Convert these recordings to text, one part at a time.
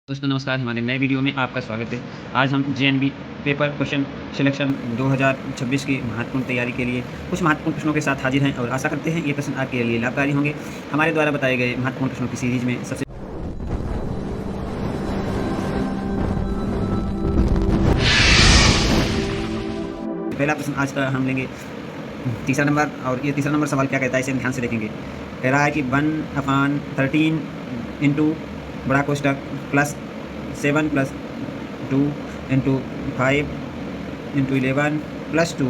दोस्तों नमस्कार, हमारे नए वीडियो में आपका स्वागत है। आज हम जेएनबी पेपर क्वेश्चन सिलेक्शन 2026 की महत्वपूर्ण तैयारी के लिए कुछ महत्वपूर्ण प्रश्नों के साथ हाजिर हैं और आशा करते हैं ये प्रश्न आपके लिए लाभकारी होंगे। हमारे द्वारा बताए गए महत्वपूर्ण प्रश्नों की सीरीज में सबसे पहला प्रश्न आज का हम लेंगे तीसरा नंबर, और ये तीसरा नंबर सवाल क्या कहता है इसे ध्यान से देखेंगे। कह रहा है कि 1/13 इंटू बड़ा कोष्टक plus 7 plus 2 into 5 into 11 plus 2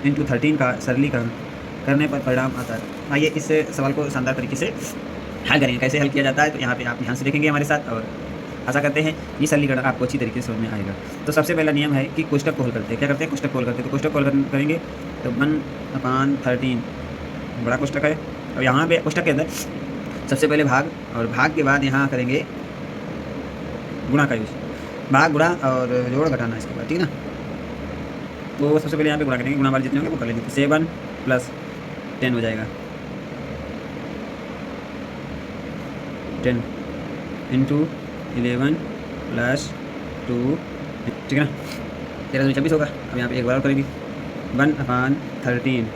into 13 का सरलीकरण करने पर परिणाम आता है। आइए इस सवाल को शानदार तरीके से हल करेंगे। कैसे हल किया जाता है तो यहाँ पे आप ध्यान से देखेंगे हमारे साथ, और आशा करते हैं ये सरलीकरण आपको अच्छी तरीके से समझ में आएगा। तो सबसे पहला नियम है कि कोष्टक को हल करते हैं। क्या करते हैं? कोष्टक को हल करते हैं। तो कोष्टक को हल करेंगे तो 1/13 बड़ा कोष्टक है, और यहाँ पे कोष्टक के अंदर सबसे पहले भाग, और भाग के बाद यहाँ करेंगे गुणा का यूज। भाग गुणा और जोड़ घटाना इसके बाद, ठीक है ना। तो सबसे पहले यहाँ पे गुणा करेंगे, गुणा वाले जितने होंगे वो कर लेंगे। तो 7 प्लस 10 हो जाएगा 10 इंटू 11 प्लस 2, ठीक है ना। 13 होगा। अब यहाँ पे एक बार और करेंगे 1/13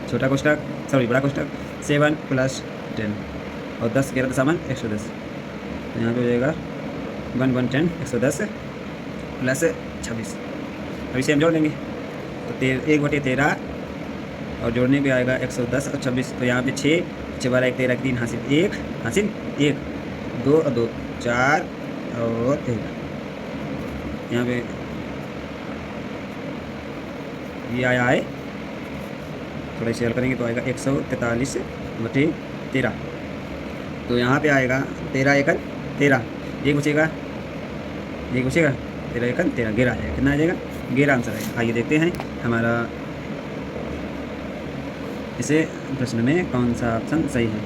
छोटा कोष्टक, सॉरी बड़ा कोष्टक, 7 प्लस 10 और 10 11 दशामन 110। तो यहाँ पे हो जाएगा 1 1 10 110 प्लस 26। अब इसे हम जोड़ लेंगे तो 1/13 और जोड़ने पे आएगा 110 और 26। तो यहाँ पे 6 6 12 1 13 3 हासिल 1 हासिल 1 2 और 2 4 और 1। यहाँ पे ये आया है, थोड़ा इसे हल करेंगे तो आएगा 143/13। तो यहाँ पे आएगा 13 एकल 13, एक बचेगा 13 एकल 13, 11 आ जाएगा। कितना आ जाएगा? 11 आंसर आएगा। आइए देखते हैं हमारा इसे प्रश्न में कौन सा ऑप्शन सही है।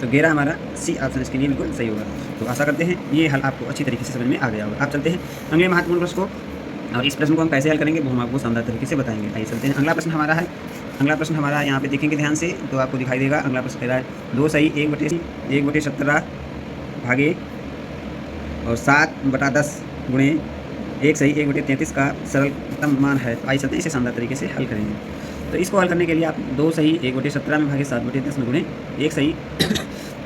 तो 11 हमारा सी ऑप्शन इसके लिए बिल्कुल सही होगा। तो आशा करते हैं ये हल आपको अच्छी तरीके से समझ में आ गया होगा। आप चलते हैं अगले महत्वपूर्ण प्रश्न को, और इस प्रश्न को हम कैसे हल करेंगे वो हम आपको शानदार तरीके से बताएंगे। आइए चलते हैं। अगला प्रश्न हमारा यहाँ पे देखेंगे ध्यान से तो आपको दिखाई देगा। अगला प्रश्न कह रहा है 2 सही 1/17 भागे और 7/10 गुणे 1 सही 1/33 का सरलतम मान है। तो आइए चलते हैं इसे शानदार तरीके से हल करेंगे। तो इसको हल करने के लिए आप 2 सही 1/17 में भागे 7/10 में गुणे 1 सही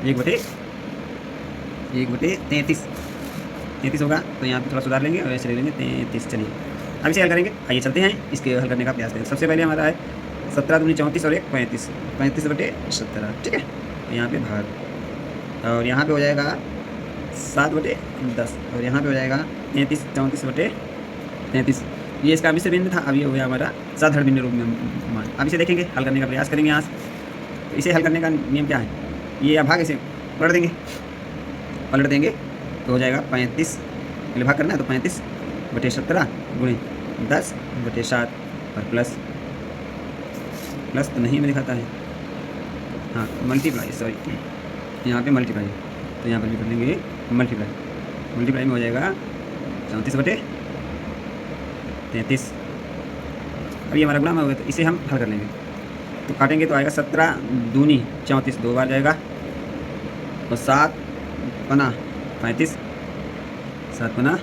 1/33 होगा। तो यहाँ पे थोड़ा सुधार लेंगे और ऐसे ले लेंगे 33। चलिए अब इसे हल करेंगे। आइए चलते हैं इसके हल करने का प्रयास करेंगे। सबसे पहले हमारा है 17 दूनी 34 और 1 35 35/17, ठीक है। तो यहाँ पे भाग, और यहाँ पे हो जाएगा 7/10 और यहाँ पे हो जाएगा 33 34/33। ये इसका मिश्र बिंदु था, अब ये हो गया हमारा साधारण बिंदु रूप में मान। अब इसे देखेंगे, हल करने का प्रयास करेंगे यहाँ से। तो इसे हल करने का नियम क्या है? ये भाग इसे पलट देंगे तो हो जाएगा 35, पहले भाग करना है तो 35/17 गुणे 10/7 और प्लस तो नहीं में दिखाता है, हाँ मल्टीप्लाई, सॉरी यहाँ पे मल्टीप्लाई, तो यहाँ पर भी कर लेंगे मल्टीप्लाई में हो जाएगा 34/33। अब ये हमारा गुणा में होगा तो इसे हम हल कर लेंगे। तो काटेंगे तो आएगा 17 दूनी 34 2 बार जाएगा, और 7 पना 35 7 पना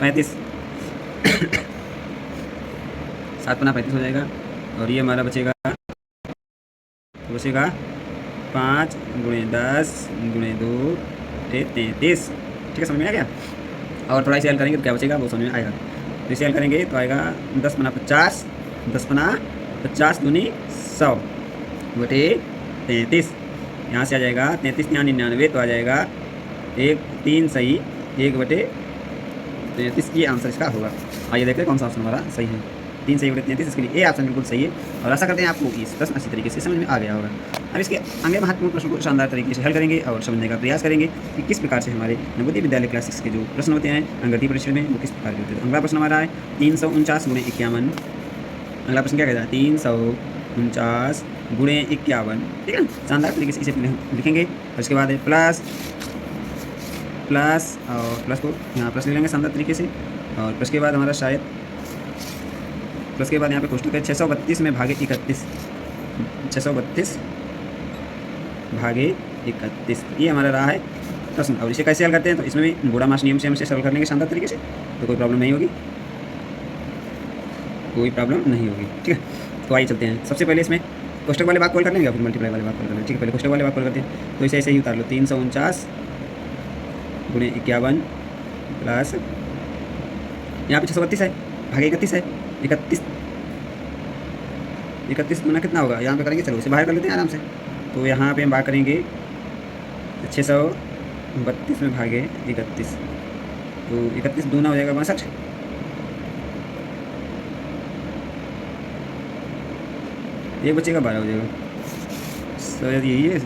35 7 पना 35 हो जाएगा। और ये हमारा बचेगा 5 गुणे 10 गुणे 2 33, ठीक है। समझ में आ गया। और थोड़ा इसे हल करेंगे तो क्या बचेगा वो समझ में आएगा। तो इसे हल करेंगे तो आएगा 10 पना 50 दूनी 100/33। यहाँ से आ जाएगा 33 यहाँ 99, तो आ जाएगा 3 सही 1/33। ये आंसर इसका होगा। आइए देखते हैं कौन सा ऑप्शन हमारा सही है। 3 सही 1/33, इसके लिए ए ऑप्शन बिल्कुल सही है। और आशा करते हैं आपको इस प्रश्न अच्छी तरीके से समझ में आ गया होगा। अब इसके अगले महत्वपूर्ण प्रश्न को शानदार तरीके से हल करेंगे और समझने का प्रयास करेंगे कि किस प्रकार से हमारे नवोदय विद्यालय क्लास 6 के जो प्रश्न होते हैं अंगगणितीय परिक्षण में वो किस प्रकार के होते हैं। अगला प्रश्न हमारा है 349 गुणे 51। अगला प्रश्न क्या कहता है? 349 गुणे 51, ठीक है। शानदार तरीके से इसे लिखेंगे। और इसके बाद है प्लस और प्लस को यहाँ प्लस ले लेंगे शानदार तरीके से। और प्लस के बाद हमारा शायद प्लस के बाद यहाँ पे कोष्टक है 632 में भागे 31, 632 भागे 31, ये हमारा रहा है % और इसे कैसे हल करते हैं, तो इसमें भी बूढ़ा मास नियम से हम इसे सॉल्व कर लेंगे शानदार तरीके से, तो कोई प्रॉब्लम नहीं होगी, कोई प्रॉब्लम नहीं होगी। ठीक है, तो आइए चलते हैं। सबसे पहले इसमें कोष्टक वाले भाग कॉल कर लेंगे, फिर मल्टीप्लाई वाले भाग कॉल कर लेंगे। ठीक है, पहले कोष्टक वाले भाग कॉल करते हैं, तो इसे ऐसे ही उतार लो, 349 गुणे 51 प्लस यहाँ पे 632 है, भागे 31 है, 31 गुना कितना होगा, यहाँ पे करेंगे, चलो इसे बाहर कर लेते हैं आराम से। तो यहाँ पे हम बात करेंगे 632 में भागे 31, तो 31 दूना हो जाएगा 62, एक बचेगा 12 हो जाएगा, शायद यही है।